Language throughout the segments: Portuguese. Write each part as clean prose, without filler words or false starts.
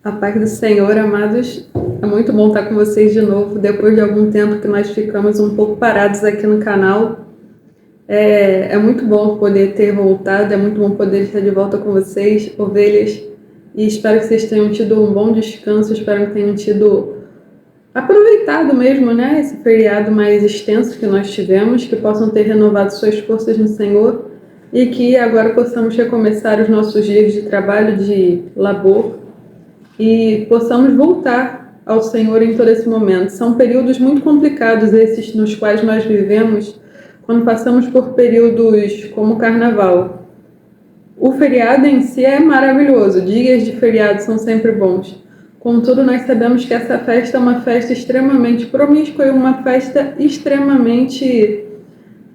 A paz do Senhor, amados. É muito bom estar com vocês de novo, depois de algum tempo que nós ficamos um pouco parados aqui no canal. É muito bom poder ter voltado, é muito bom poder estar de volta com vocês, ovelhas, e espero que vocês tenham tido um bom descanso, espero que tenham tido aproveitado mesmo, né, esse feriado mais extenso que nós tivemos, que possam ter renovado suas forças no Senhor e que agora possamos recomeçar os nossos dias de trabalho, de labor, e possamos voltar ao Senhor em todo esse momento. São períodos muito complicados esses nos quais nós vivemos quando passamos por períodos como o Carnaval. O feriado em si é maravilhoso, dias de feriado são sempre bons. Contudo, nós sabemos que essa festa é uma festa extremamente promíscua e uma festa extremamente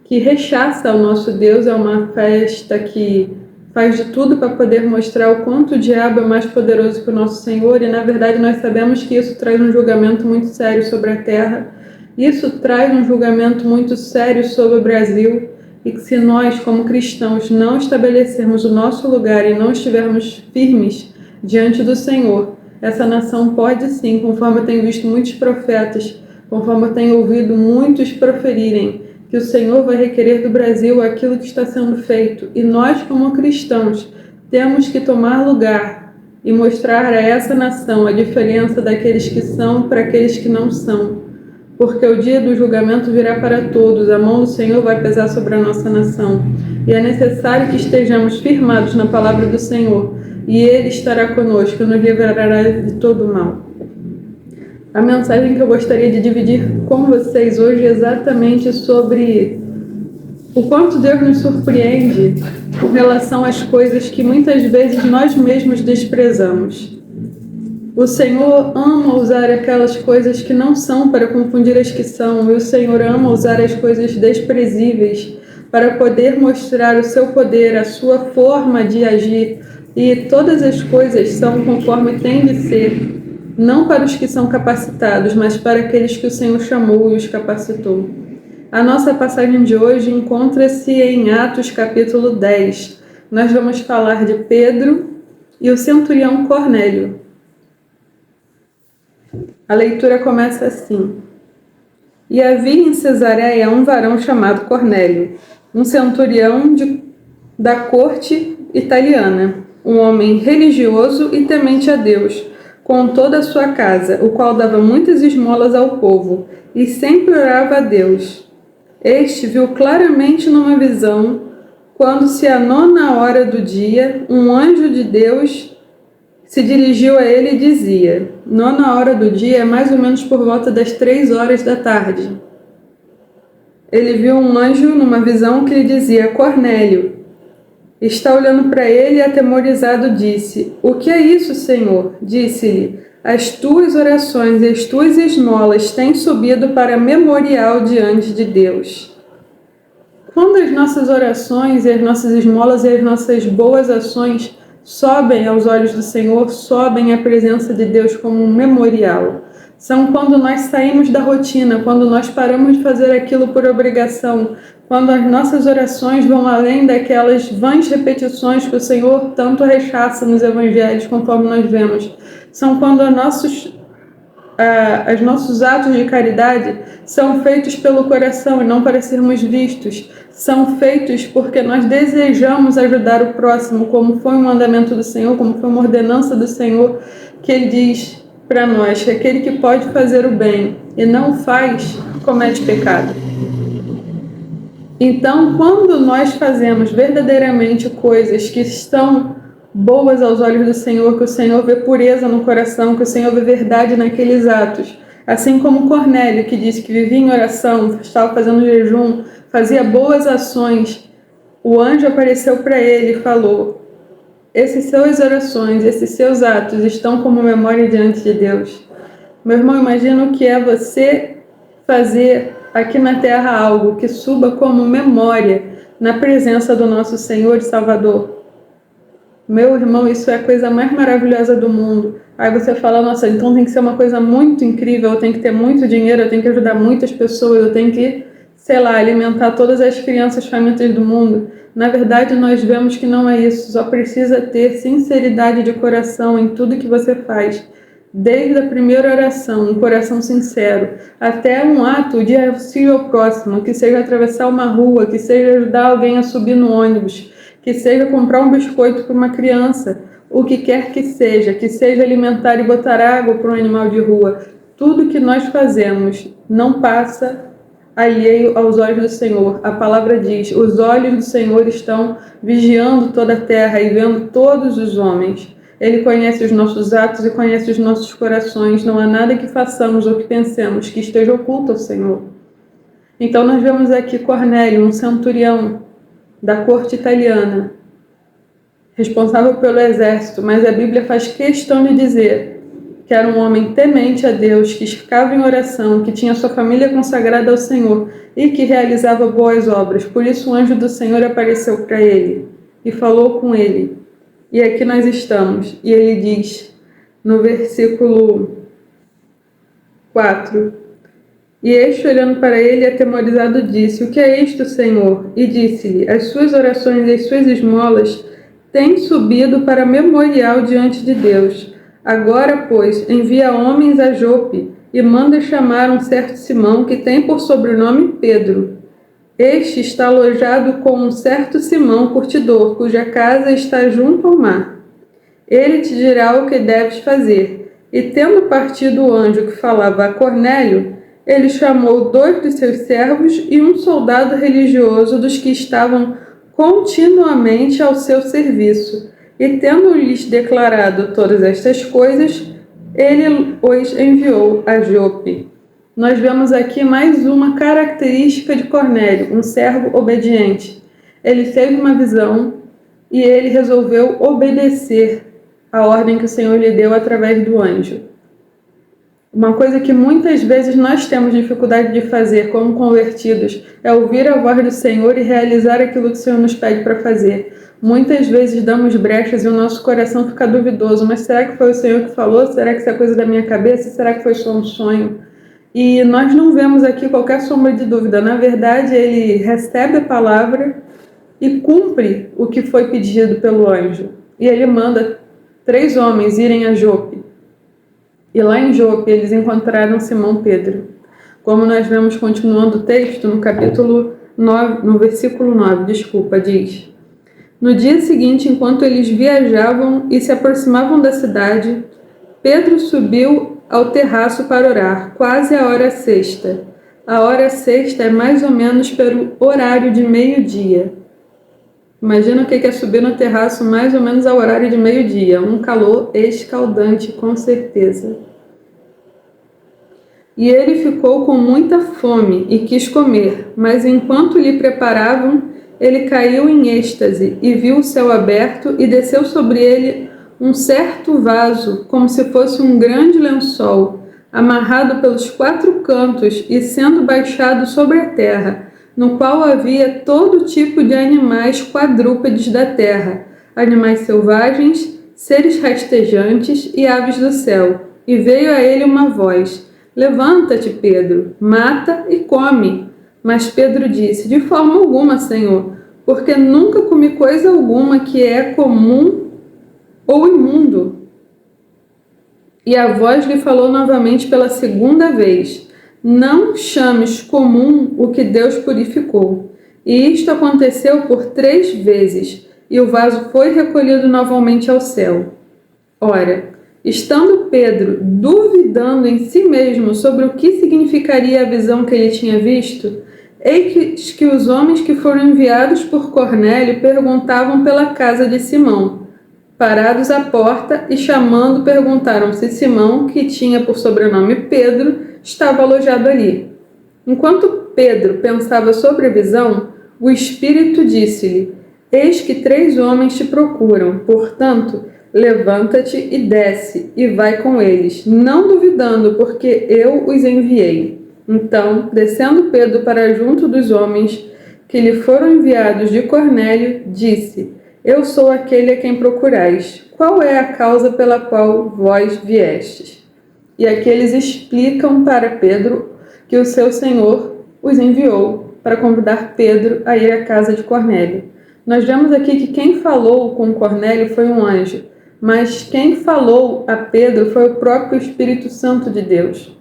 que rechaça o nosso Deus, é uma festa que faz de tudo para poder mostrar o quanto o diabo é mais poderoso que o nosso Senhor, e na verdade nós sabemos que isso traz um julgamento muito sério sobre a terra, isso traz um julgamento muito sério sobre o Brasil, e que se nós, como cristãos, não estabelecermos o nosso lugar e não estivermos firmes diante do Senhor, essa nação pode sim, conforme eu tenho visto muitos profetas, conforme eu tenho ouvido muitos proferirem, que o Senhor vai requerer do Brasil aquilo que está sendo feito. E nós, como cristãos, temos que tomar lugar e mostrar a essa nação a diferença daqueles que são para aqueles que não são. Porque o dia do julgamento virá para todos, a mão do Senhor vai pesar sobre a nossa nação. E é necessário que estejamos firmados na palavra do Senhor, e Ele estará conosco, nos livrará de todo o mal. A mensagem que eu gostaria de dividir com vocês hoje é exatamente sobre o quanto Deus nos surpreende com relação às coisas que muitas vezes nós mesmos desprezamos. O Senhor ama usar aquelas coisas que não são para confundir as que são, e o Senhor ama usar as coisas desprezíveis para poder mostrar o seu poder, a sua forma de agir, e todas as coisas são conforme tem de ser. Não para os que são capacitados, mas para aqueles que o Senhor chamou e os capacitou. A nossa passagem de hoje encontra-se em Atos capítulo 10. Nós vamos falar de Pedro e o centurião Cornélio. A leitura começa assim. E havia em Cesareia um varão chamado Cornélio, um centurião da corte italiana, um homem religioso e temente a Deus, com toda a sua casa, o qual dava muitas esmolas ao povo, e sempre orava a Deus. Este viu claramente numa visão, quando se à 9ª do dia, um anjo de Deus se dirigiu a ele e dizia, 9ª do dia é mais ou menos por volta das 3 horas da tarde. Ele viu um anjo numa visão que lhe dizia, Cornélio. Está olhando para ele e atemorizado disse, o que é isso, Senhor? Disse-lhe, as tuas orações e as tuas esmolas têm subido para memorial diante de Deus. Quando as nossas orações e as nossas esmolas e as nossas boas ações sobem aos olhos do Senhor, sobem à presença de Deus como um memorial. São quando nós saímos da rotina, quando nós paramos de fazer aquilo por obrigação, quando as nossas orações vão além daquelas vãs repetições que o Senhor tanto rechaça nos evangelhos, conforme nós vemos. São quando os nossos atos de caridade são feitos pelo coração e não para sermos vistos. São feitos porque nós desejamos ajudar o próximo, como foi um mandamento do Senhor, como foi uma ordenança do Senhor, que Ele diz para nós que aquele que pode fazer o bem e não faz, comete pecado. Então, quando nós fazemos verdadeiramente coisas que estão boas aos olhos do Senhor, que o Senhor vê pureza no coração, que o Senhor vê verdade naqueles atos, assim como Cornélio, que disse que vivia em oração, estava fazendo jejum, fazia boas ações, o anjo apareceu para ele e falou, essas suas orações, esses seus atos estão como memória diante de Deus. Meu irmão, imagina o que é você fazer aqui na terra algo que suba como memória na presença do nosso Senhor e Salvador. Meu irmão, isso é a coisa mais maravilhosa do mundo. Aí você fala, nossa, então tem que ser uma coisa muito incrível, eu tenho que ter muito dinheiro, eu tenho que ajudar muitas pessoas, eu tenho que sei lá, alimentar todas as crianças famintas do mundo. Na verdade, nós vemos que não é isso. Só precisa ter sinceridade de coração em tudo que você faz. Desde a primeira oração, um coração sincero, até um ato de auxílio ao próximo, que seja atravessar uma rua, que seja ajudar alguém a subir no ônibus, que seja comprar um biscoito para uma criança, o que quer que seja alimentar e botar água para um animal de rua. Tudo que nós fazemos não passa alheio aos olhos do Senhor. A palavra diz: os olhos do Senhor estão vigiando toda a terra e vendo todos os homens. Ele conhece os nossos atos e conhece os nossos corações. Não há nada que façamos ou que pensemos que esteja oculto ao Senhor. Então nós vemos aqui Cornélio, um centurião da corte italiana, responsável pelo exército, mas a Bíblia faz questão de dizer que era um homem temente a Deus, que ficava em oração, que tinha sua família consagrada ao Senhor e que realizava boas obras. Por isso o anjo do Senhor apareceu para ele e falou com ele. E aqui nós estamos. E ele diz, no versículo 4, e este, olhando para ele, atemorizado, disse: o que é isto, Senhor? E disse-lhe: as suas orações e as suas esmolas têm subido para memorial diante de Deus. Agora, pois, envia homens a Jope e manda chamar um certo Simão, que tem por sobrenome Pedro. Este está alojado com um certo Simão curtidor, cuja casa está junto ao mar. Ele te dirá o que deves fazer. E tendo partido o anjo que falava a Cornélio, ele chamou 2 dos seus servos e um soldado religioso dos que estavam continuamente ao seu serviço. E tendo-lhes declarado todas estas coisas, ele os enviou a Jope. Nós vemos aqui mais uma característica de Cornélio, um servo obediente. Ele teve uma visão e ele resolveu obedecer a ordem que o Senhor lhe deu através do anjo. Uma coisa que muitas vezes nós temos dificuldade de fazer como convertidos é ouvir a voz do Senhor e realizar aquilo que o Senhor nos pede para fazer. Muitas vezes damos brechas e o nosso coração fica duvidoso. Mas será que foi o Senhor que falou? Será que isso é coisa da minha cabeça? Será que foi só um sonho? E nós não vemos aqui qualquer sombra de dúvida. Na verdade, ele recebe a palavra e cumpre o que foi pedido pelo anjo. E ele manda 3 homens irem a Jope. E lá em Jope eles encontraram Simão Pedro. Como nós vemos continuando o texto, no capítulo 9, no versículo 9, diz: no dia seguinte, enquanto eles viajavam e se aproximavam da cidade, Pedro subiu ao terraço para orar, quase a hora sexta. A hora sexta é mais ou menos pelo horário de meio-dia. Imagina o que é subir no terraço mais ou menos ao horário de meio-dia. Um calor escaldante, com certeza. E ele ficou com muita fome e quis comer, mas enquanto lhe preparavam, ele caiu em êxtase e viu o céu aberto e desceu sobre ele um certo vaso, como se fosse um grande lençol, amarrado pelos 4 cantos e sendo baixado sobre a terra, no qual havia todo tipo de animais quadrúpedes da terra, animais selvagens, seres rastejantes e aves do céu. E veio a ele uma voz: levanta-te, Pedro, mata e come. Mas Pedro disse: de forma alguma, Senhor, porque nunca comi coisa alguma que é comum ou imundo. E a voz lhe falou novamente pela segunda vez: não chames comum o que Deus purificou. E isto aconteceu por 3 vezes, e o vaso foi recolhido novamente ao céu. Ora, estando Pedro duvidando em si mesmo sobre o que significaria a visão que ele tinha visto, eis que os homens que foram enviados por Cornélio perguntavam pela casa de Simão. Parados à porta e chamando, perguntaram se Simão, que tinha por sobrenome Pedro, estava alojado ali. Enquanto Pedro pensava sobre a visão, o Espírito disse-lhe: eis que 3 homens te procuram, portanto, levanta-te e desce, e vai com eles, não duvidando, porque eu os enviei. Então, descendo Pedro para junto dos homens que lhe foram enviados de Cornélio, disse: eu sou aquele a quem procurais. Qual é a causa pela qual vós viestes? E aqui eles explicam para Pedro que o seu Senhor os enviou para convidar Pedro a ir à casa de Cornélio. Nós vemos aqui que quem falou com Cornélio foi um anjo, mas quem falou a Pedro foi o próprio Espírito Santo de Deus.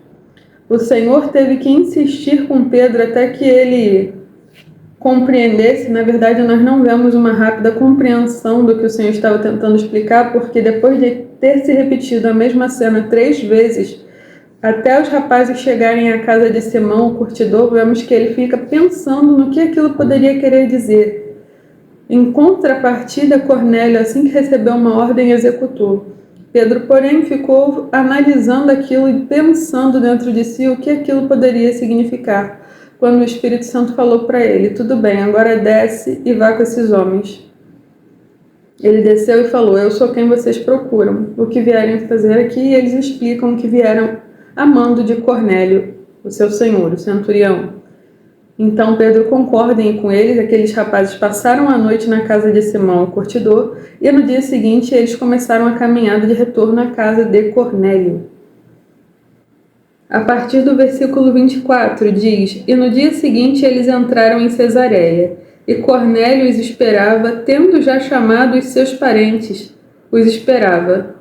O Senhor teve que insistir com Pedro até que ele compreendesse. Na verdade, nós não vemos uma rápida compreensão do que o Senhor estava tentando explicar, porque depois de ter se repetido a mesma cena 3 vezes, até os rapazes chegarem à casa de Simão, o curtidor, vemos que ele fica pensando no que aquilo poderia querer dizer. Em contrapartida, Cornélio, assim que recebeu uma ordem, executou. Pedro, porém, ficou analisando aquilo e pensando dentro de si o que aquilo poderia significar, quando o Espírito Santo falou para ele: tudo bem, agora desce e vá com esses homens. Ele desceu e falou: eu sou quem vocês procuram. O que vierem fazer aqui? E eles explicam que vieram a mando de Cornélio, o seu senhor, o centurião. Então Pedro concorda em ir com eles. Aqueles rapazes passaram a noite na casa de Simão, o curtidor, e no dia seguinte eles começaram a caminhada de retorno à casa de Cornélio. A partir do versículo 24 diz: e no dia seguinte eles entraram em Cesareia, e Cornélio os esperava, tendo já chamado os seus parentes, os esperava,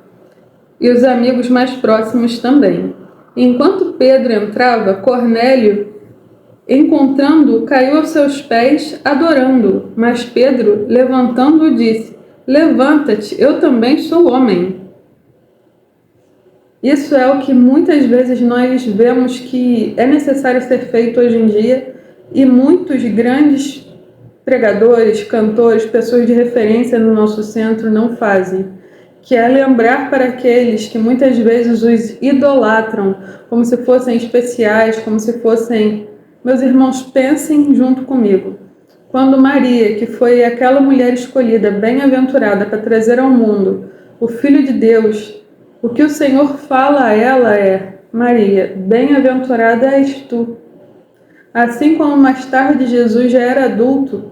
e os amigos mais próximos também. Enquanto Pedro entrava, Cornélio, encontrando-o, caiu aos seus pés, adorando-o. Mas Pedro, levantando-o, disse: levanta-te, eu também sou homem. Isso é o que muitas vezes nós vemos que é necessário ser feito hoje em dia, e muitos grandes pregadores, cantores, pessoas de referência no nosso centro não fazem, que é lembrar para aqueles que muitas vezes os idolatram como se fossem especiais, como se fossem... Meus irmãos, pensem junto comigo. Quando Maria, que foi aquela mulher escolhida, bem-aventurada para trazer ao mundo o Filho de Deus, o que o Senhor fala a ela é: Maria, bem-aventurada és tu. Assim como mais tarde Jesus já era adulto,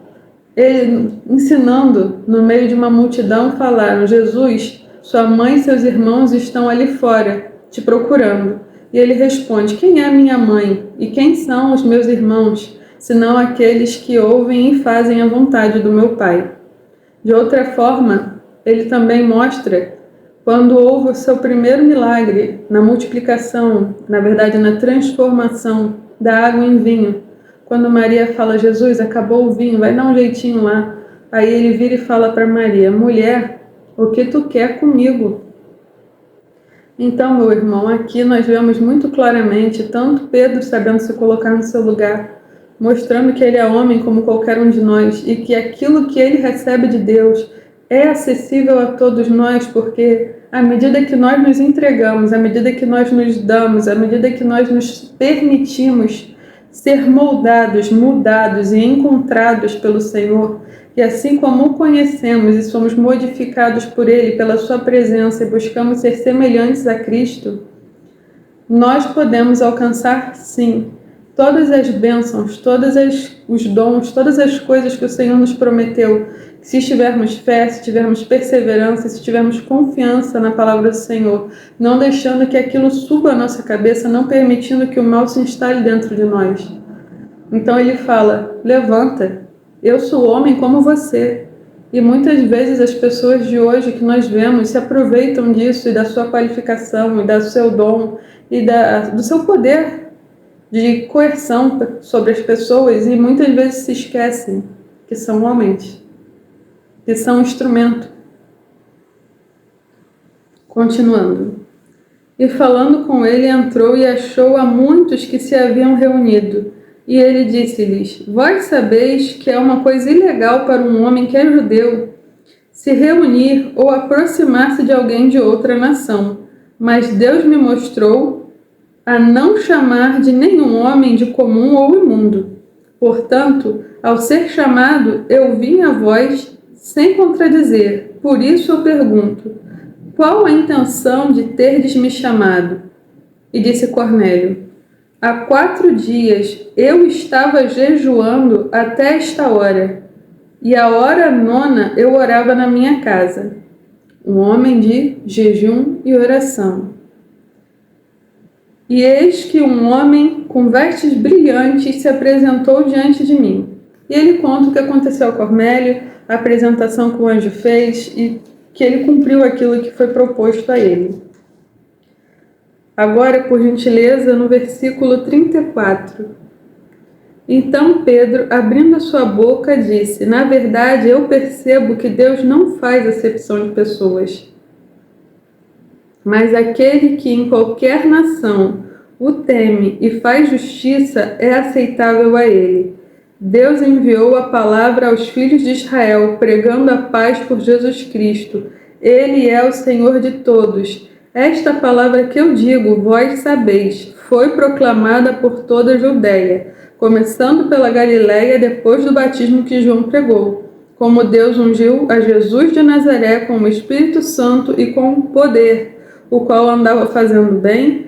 ele ensinando no meio de uma multidão, falaram: Jesus, sua mãe e seus irmãos estão ali fora, te procurando. E ele responde: quem é minha mãe? E quem são os meus irmãos, senão aqueles que ouvem e fazem a vontade do meu Pai? De outra forma, ele também mostra quando houve o seu primeiro milagre na multiplicação, na verdade na transformação da água em vinho. Quando Maria fala: Jesus, acabou o vinho, vai dar um jeitinho lá. Aí ele vira e fala para Maria: mulher, o que tu quer comigo? Então, meu irmão, aqui nós vemos muito claramente tanto Pedro sabendo se colocar no seu lugar, mostrando que ele é homem como qualquer um de nós, e que aquilo que ele recebe de Deus é acessível a todos nós, porque à medida que nós nos entregamos, à medida que nós nos damos, à medida que nós nos permitimos ser moldados, mudados e encontrados pelo Senhor, e assim como o conhecemos e somos modificados por Ele, pela Sua presença, e buscamos ser semelhantes a Cristo, nós podemos alcançar, sim, todas as bênçãos, os dons, todas as coisas que o Senhor nos prometeu, se tivermos fé, se tivermos perseverança, se tivermos confiança na palavra do Senhor, não deixando que aquilo suba a nossa cabeça, não permitindo que o mal se instale dentro de nós. Então ele fala: levanta, eu sou homem como você. E muitas vezes as pessoas de hoje que nós vemos se aproveitam disso e da sua qualificação e do seu dom e do seu poder de coerção sobre as pessoas, e muitas vezes se esquecem que são homens, que são instrumento. Continuando. E falando com ele, entrou e achou a muitos que se haviam reunido. E ele disse-lhes: vós sabeis que é uma coisa ilegal para um homem que é judeu se reunir ou aproximar-se de alguém de outra nação. Mas Deus me mostrou a não chamar de nenhum homem de comum ou imundo. Portanto, ao ser chamado, eu vim a vós sem contradizer. Por isso eu pergunto: qual a intenção de terdes me chamado? E disse Cornélio: há 4 dias eu estava jejuando até esta hora, e à hora 9 eu orava na minha casa. Um homem de jejum e oração. E eis que um homem com vestes brilhantes se apresentou diante de mim. E ele conta o que aconteceu a Cornélio, a apresentação que o anjo fez e que ele cumpriu aquilo que foi proposto a ele. Agora, por gentileza, no versículo 34. Então Pedro, abrindo a sua boca, disse: Na verdade, eu percebo que Deus não faz acepção de pessoas, mas aquele que em qualquer nação o teme e faz justiça é aceitável a ele. Deus enviou a palavra aos filhos de Israel, pregando a paz por Jesus Cristo. Ele é o Senhor de todos. Esta palavra que eu digo, vós sabeis, foi proclamada por toda a Judeia, começando pela Galiléia depois do batismo que João pregou, como Deus ungiu a Jesus de Nazaré com o Espírito Santo e com poder, o qual andava fazendo bem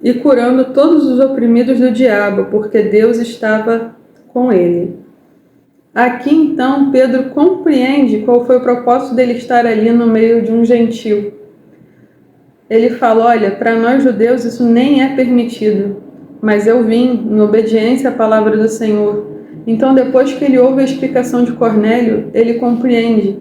e curando todos os oprimidos do diabo, porque Deus estava com ele. Aqui então Pedro compreende qual foi o propósito dele estar ali no meio de um gentio. Ele fala: olha, para nós judeus isso nem é permitido, mas eu vim em obediência à palavra do Senhor. Então, depois que ele ouve a explicação de Cornélio, ele compreende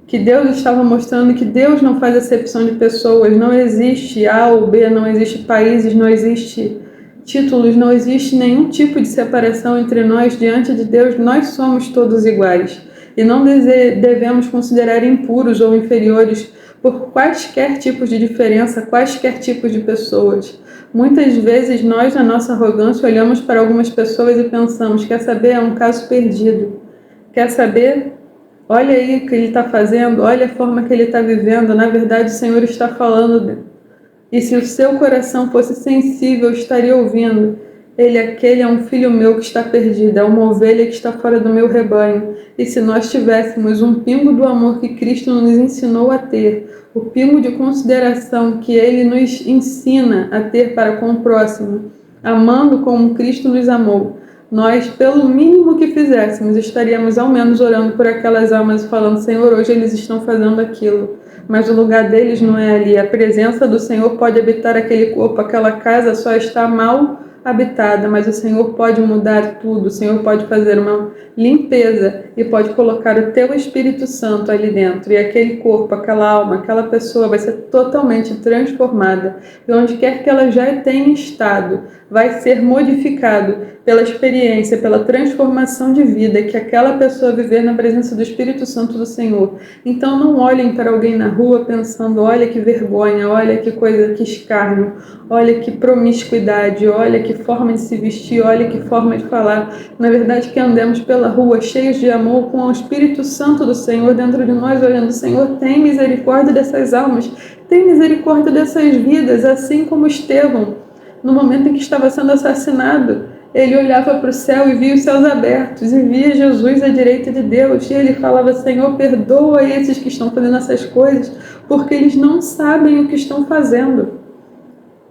que Deus estava mostrando que Deus não faz acepção de pessoas, não existe A ou B, não existe países, não existe títulos, não existe nenhum tipo de separação entre nós diante de Deus, nós somos todos iguais. E não devemos considerar impuros ou inferiores por quaisquer tipos de diferença, quaisquer tipos de pessoas. Muitas vezes nós, na nossa arrogância, olhamos para algumas pessoas e pensamos: quer saber? É um caso perdido. Quer saber? Olha aí o que ele está fazendo, olha a forma que ele está vivendo. Na verdade, o Senhor está falando. E se o seu coração fosse sensível, estaria ouvindo. Aquele é um filho meu que está perdido, é uma ovelha que está fora do meu rebanho. E se nós tivéssemos um pingo do amor que Cristo nos ensinou a ter, o pingo de consideração que Ele nos ensina a ter para com o próximo, amando como Cristo nos amou, nós, pelo mínimo que fizéssemos, estaríamos ao menos orando por aquelas almas e falando: Senhor, hoje eles estão fazendo aquilo, mas o lugar deles não é ali. A presença do Senhor pode habitar aquele corpo, aquela casa só está mal habitada, mas o Senhor pode mudar tudo, o Senhor pode fazer uma limpeza e pode colocar o teu Espírito Santo ali dentro, e aquele corpo, aquela alma, aquela pessoa vai ser totalmente transformada, e onde quer que ela já tenha estado, vai ser modificado pela experiência, pela transformação de vida que aquela pessoa viver na presença do Espírito Santo do Senhor. Então não olhem para alguém na rua pensando: olha que vergonha, olha que coisa, que escárnio, olha que promiscuidade, olha que forma de se vestir, olha que forma de falar. Na verdade, que andemos pela rua cheios de amor, com o Espírito Santo do Senhor dentro de nós, olhando: Senhor, tem misericórdia dessas almas, tem misericórdia dessas vidas, assim como Estevão, no momento em que estava sendo assassinado, ele olhava para o céu e via os céus abertos, e via Jesus à direita de Deus, e ele falava: Senhor, perdoa esses que estão fazendo essas coisas, porque eles não sabem o que estão fazendo.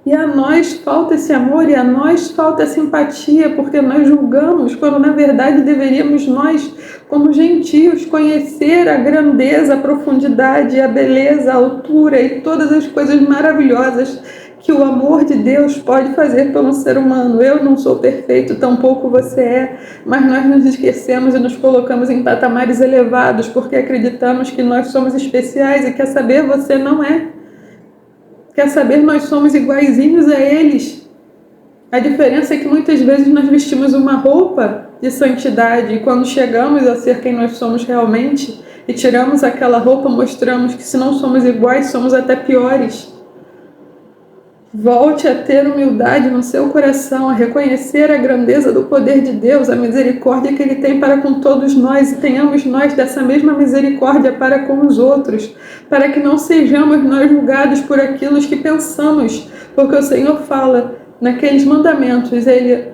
E a nós falta esse amor, e a nós falta essa empatia, porque nós julgamos, quando na verdade deveríamos nós, como gentios, conhecer a grandeza, a profundidade, a beleza, a altura e todas as coisas maravilhosas que o amor de Deus pode fazer pelo ser humano. Eu não sou perfeito, tampouco você é, mas nós nos esquecemos e nos colocamos em patamares elevados porque acreditamos que nós somos especiais, e quer saber, você não é. Quer saber, nós somos iguaizinhos a eles. A diferença é que muitas vezes nós vestimos uma roupa de santidade, e quando chegamos a ser quem nós somos realmente e tiramos aquela roupa, mostramos que se não somos iguais, somos até piores. Volte a ter humildade no seu coração, a reconhecer a grandeza do poder de Deus, a misericórdia que Ele tem para com todos nós, e tenhamos nós dessa mesma misericórdia para com os outros, para que não sejamos nós julgados por aquilo que pensamos, porque o Senhor fala naqueles mandamentos,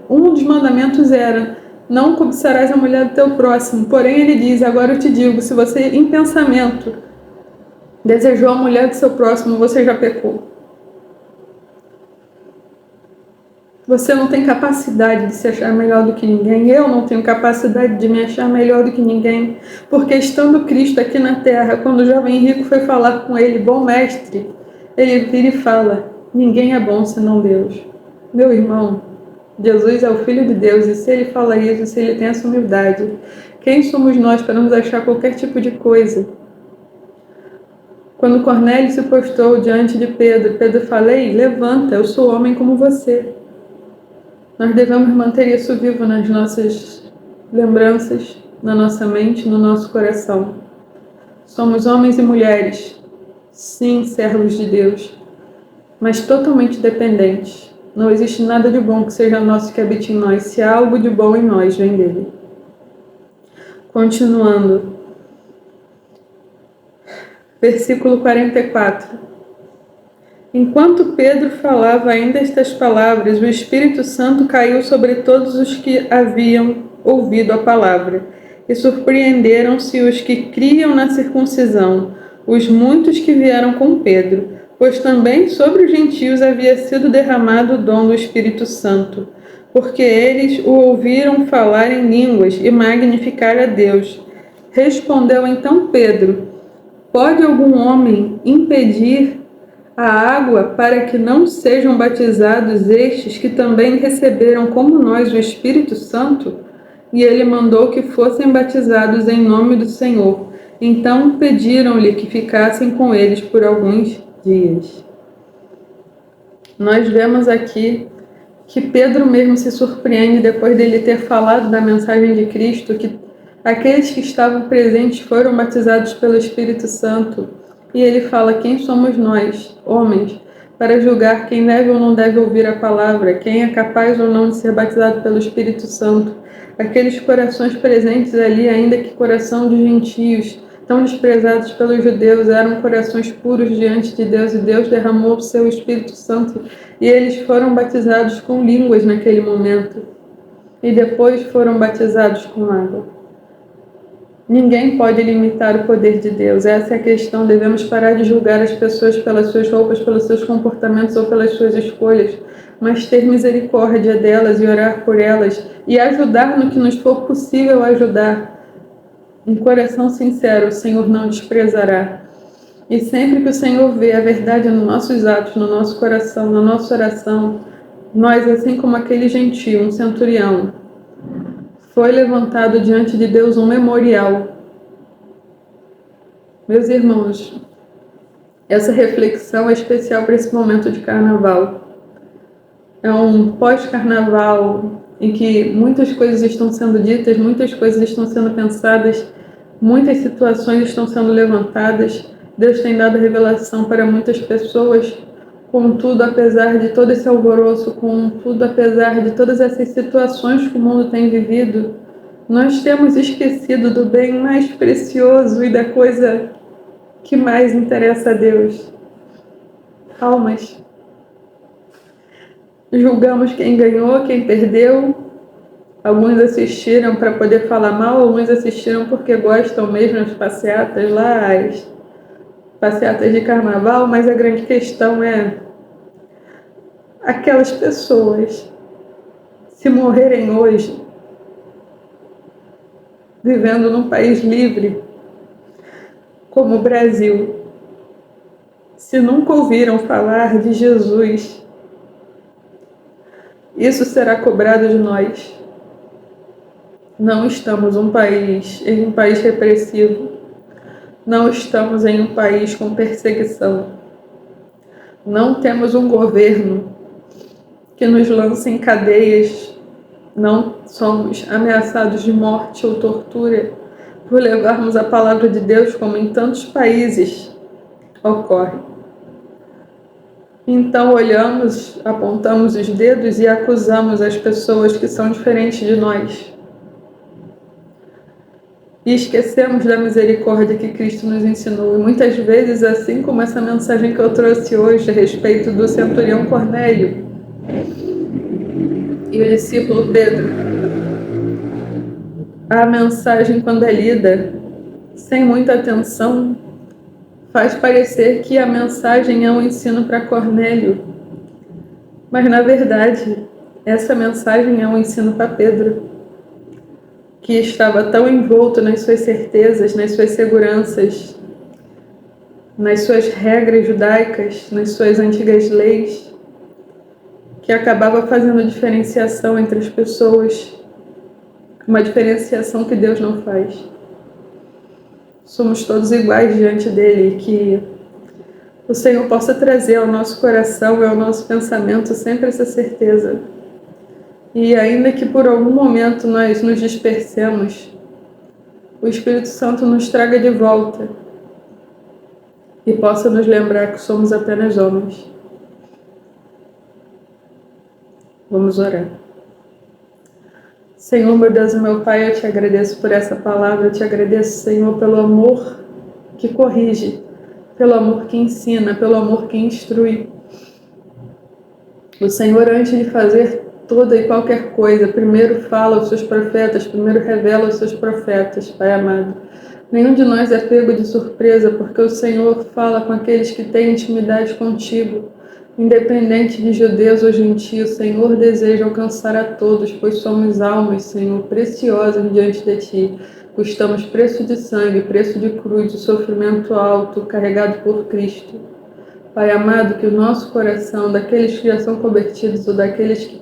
um dos mandamentos era: não cobiçarás a mulher do teu próximo, porém Ele diz: agora eu te digo, se você em pensamento desejou a mulher do seu próximo, você já pecou. Você não tem capacidade de se achar melhor do que ninguém. Eu não tenho capacidade de me achar melhor do que ninguém. Porque estando Cristo aqui na terra, quando o jovem rico foi falar com ele: bom mestre, ele vira e fala: Ninguém é bom senão Deus. Meu irmão, Jesus é o Filho de Deus, e se ele fala isso, se ele tem essa humildade, quem somos nós para nos achar qualquer tipo de coisa? Quando Cornélio se postou diante de Pedro, Pedro fala: "Ei, levanta, eu sou homem como você." Nós devemos manter isso vivo nas nossas lembranças, na nossa mente, no nosso coração. Somos homens e mulheres, sim, servos de Deus, mas totalmente dependentes. Não existe nada de bom que seja nosso que habite em nós, se há algo de bom em nós, vem dele. Continuando. Versículo 44. Enquanto Pedro falava ainda estas palavras, o Espírito Santo caiu sobre todos os que haviam ouvido a palavra, e surpreenderam-se os que criam na circuncisão, os muitos que vieram com Pedro, pois também sobre os gentios havia sido derramado o dom do Espírito Santo, porque eles o ouviram falar em línguas e magnificar a Deus. Respondeu então Pedro: Pode algum homem impedir a água para que não sejam batizados estes que também receberam como nós o Espírito Santo? E ele mandou que fossem batizados em nome do Senhor. Então pediram-lhe que ficassem com eles por alguns dias. Nós vemos aqui que Pedro mesmo se surpreende depois dele ter falado da mensagem de Cristo, que aqueles que estavam presentes foram batizados pelo Espírito Santo. E ele fala: quem somos nós, homens, para julgar quem deve ou não deve ouvir a palavra, quem é capaz ou não de ser batizado pelo Espírito Santo? Aqueles corações presentes ali, ainda que coração de gentios, tão desprezados pelos judeus, eram corações puros diante de Deus, e Deus derramou o seu Espírito Santo, e eles foram batizados com línguas naquele momento, e depois foram batizados com água. Ninguém pode limitar o poder de Deus. Essa é a questão. Devemos parar de julgar as pessoas pelas suas roupas, pelos seus comportamentos ou pelas suas escolhas, mas ter misericórdia delas e orar por elas e ajudar no que nos for possível ajudar. Um coração sincero, o Senhor não desprezará. E sempre que o Senhor vê a verdade nos nossos atos, no nosso coração, na nossa oração, nós, assim como aquele gentio, um centurião, foi levantado diante de Deus um memorial. Meus irmãos, essa reflexão é especial para esse momento de carnaval. É um pós-carnaval em que muitas coisas estão sendo ditas, muitas coisas estão sendo pensadas, muitas situações estão sendo levantadas. Deus tem dado revelação para muitas pessoas. Contudo, apesar de todo esse alvoroço, contudo, apesar de todas essas situações que o mundo tem vivido, nós temos esquecido do bem mais precioso e da coisa que mais interessa a Deus: almas. Julgamos quem ganhou, quem perdeu. Alguns assistiram para poder falar mal, alguns assistiram porque gostam mesmo das passeatas lá, as passeatas de carnaval, mas a grande questão é aquelas pessoas, se morrerem hoje, vivendo num país livre como o Brasil, se nunca ouviram falar de Jesus, isso será cobrado de nós. Não estamos em um país repressivo. Não estamos em um país com perseguição. Não temos um governo que nos lance em cadeias. Não somos ameaçados de morte ou tortura por levarmos a palavra de Deus, como em tantos países ocorre. Então olhamos, apontamos os dedos e acusamos as pessoas que são diferentes de nós. E esquecemos da misericórdia que Cristo nos ensinou. E muitas vezes, assim como essa mensagem que eu trouxe hoje a respeito do centurião Cornélio e o discípulo Pedro, a mensagem, quando é lida sem muita atenção, faz parecer que a mensagem é um ensino para Cornélio. Mas, na verdade, essa mensagem é um ensino para Pedro, que estava tão envolto nas suas certezas, nas suas seguranças, nas suas regras judaicas, nas suas antigas leis, que acabava fazendo diferenciação entre as pessoas, uma diferenciação que Deus não faz. Somos todos iguais diante dele, que o Senhor possa trazer ao nosso coração e ao nosso pensamento sempre essa certeza. E ainda que por algum momento nós nos dispersemos, o Espírito Santo nos traga de volta e possa nos lembrar que somos apenas homens. Vamos orar. Senhor, meu Deus e meu Pai, eu te agradeço por essa palavra, eu te agradeço, Senhor, pelo amor que corrige, pelo amor que ensina, pelo amor que instrui. O Senhor, antes de fazer toda e qualquer coisa, primeiro fala aos seus profetas, primeiro revela aos seus profetas, Pai amado. Nenhum de nós é pego de surpresa, porque o Senhor fala com aqueles que têm intimidade contigo. Independente de judeus ou gentios, o Senhor deseja alcançar a todos, pois somos almas, Senhor, preciosas diante de Ti. Custamos preço de sangue, preço de cruz, de sofrimento alto, carregado por Cristo. Pai amado, que o nosso coração, daqueles que já são convertidos ou daqueles que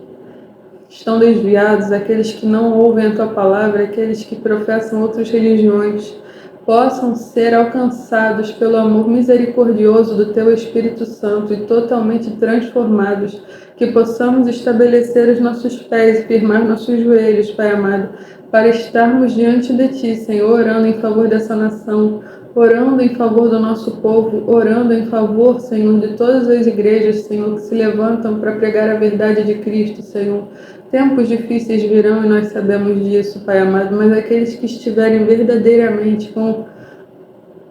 estão desviados, aqueles que não ouvem a Tua palavra, aqueles que professam outras religiões, possam ser alcançados pelo amor misericordioso do Teu Espírito Santo e totalmente transformados, que possamos estabelecer os nossos pés e firmar nossos joelhos, Pai amado, para estarmos diante de Ti, Senhor, orando em favor dessa nação, orando em favor do nosso povo, orando em favor, Senhor, de todas as igrejas, Senhor, que se levantam para pregar a verdade de Cristo, Senhor. Tempos difíceis virão e nós sabemos disso, Pai amado, mas aqueles que estiverem verdadeiramente com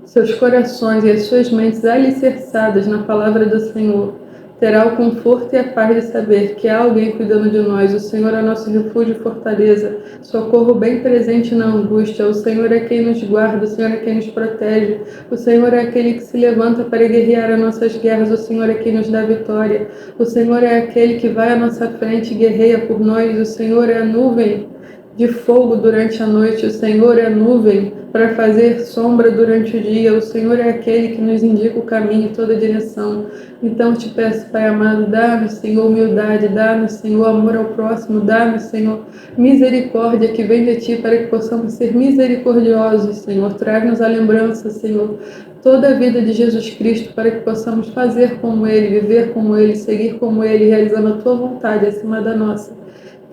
seus corações e as suas mentes alicerçadas na palavra do Senhor, terá o conforto e a paz de saber que há alguém cuidando de nós. O Senhor é nosso refúgio e fortaleza, socorro bem presente na angústia. O Senhor é quem nos guarda, o Senhor é quem nos protege. O Senhor é aquele que se levanta para guerrear as nossas guerras. O Senhor é quem nos dá vitória. O Senhor é aquele que vai à nossa frente e guerreia por nós. O Senhor é a nuvem de fogo durante a noite. O Senhor é a nuvem para fazer sombra durante o dia. O Senhor é aquele que nos indica o caminho e toda a direção. Então te peço, Pai amado, dá-nos, Senhor, humildade, dá-nos, Senhor, amor ao próximo, dá-nos, Senhor, misericórdia que vem de Ti para que possamos ser misericordiosos, Senhor. Traz-nos a lembrança, Senhor, toda a vida de Jesus Cristo para que possamos fazer como Ele, viver como Ele, seguir como Ele, realizando a Tua vontade acima da nossa.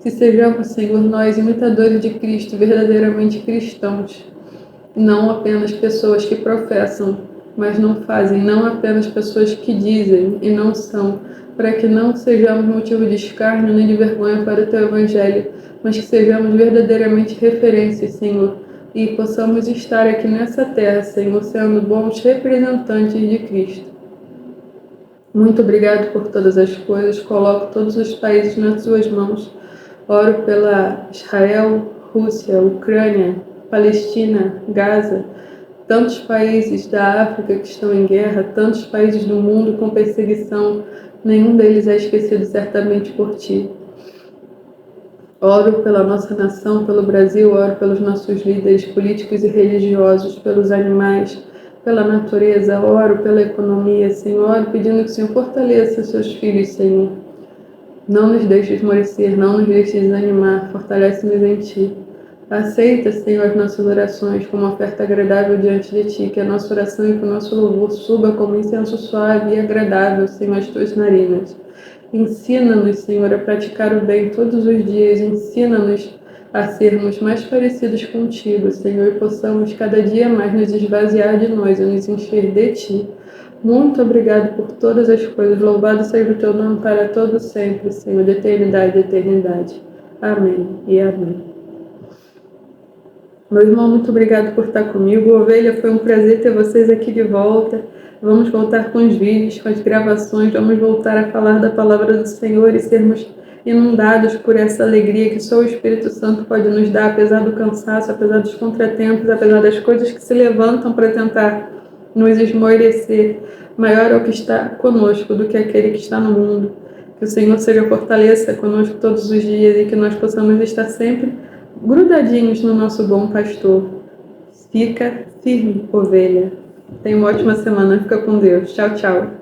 Que sejamos, Senhor, nós imitadores de Cristo, verdadeiramente cristãos, não apenas pessoas que professam, mas não fazem, não apenas pessoas que dizem e não são, para que não sejamos motivo de escárnio nem de vergonha para o Teu Evangelho, mas que sejamos verdadeiramente referências, Senhor, e possamos estar aqui nessa terra, Senhor, sendo bons representantes de Cristo. Muito obrigado por todas as coisas, coloco todos os países nas Suas mãos, oro pela Israel, Rússia, Ucrânia, Palestina, Gaza, tantos países da África que estão em guerra, tantos países do mundo com perseguição, nenhum deles é esquecido certamente por Ti. Oro pela nossa nação, pelo Brasil, oro pelos nossos líderes políticos e religiosos, pelos animais, pela natureza, oro pela economia, Senhor, oro pedindo que o Senhor fortaleça seus filhos, Senhor. Não nos deixe esmorecer, não nos deixe desanimar, fortalece-nos em Ti. Aceita, Senhor, as nossas orações como oferta agradável diante de Ti, que a nossa oração e que o nosso louvor suba como incenso suave e agradável, Senhor, às Tuas narinas. Ensina-nos, Senhor, a praticar o bem todos os dias, ensina-nos a sermos mais parecidos contigo, Senhor, e possamos cada dia mais nos esvaziar de nós e nos encher de Ti. Muito obrigado por todas as coisas, louvado seja o Teu nome para todo sempre, Senhor, de eternidade a eternidade. Amém e amém. Meu irmão, muito obrigado por estar comigo. Ovelha, foi um prazer ter vocês aqui de volta. Vamos voltar com os vídeos, com as gravações, vamos voltar a falar da palavra do Senhor e sermos inundados por essa alegria que só o Espírito Santo pode nos dar, apesar do cansaço, apesar dos contratempos, apesar das coisas que se levantam para tentar nos esmorecer. Maior é o que está conosco do que aquele que está no mundo. Que o Senhor seja fortaleça conosco todos os dias e que nós possamos estar sempre grudadinhos no nosso bom pastor. Fica firme, ovelha. Tenha uma ótima semana. Fica com Deus. Tchau, tchau.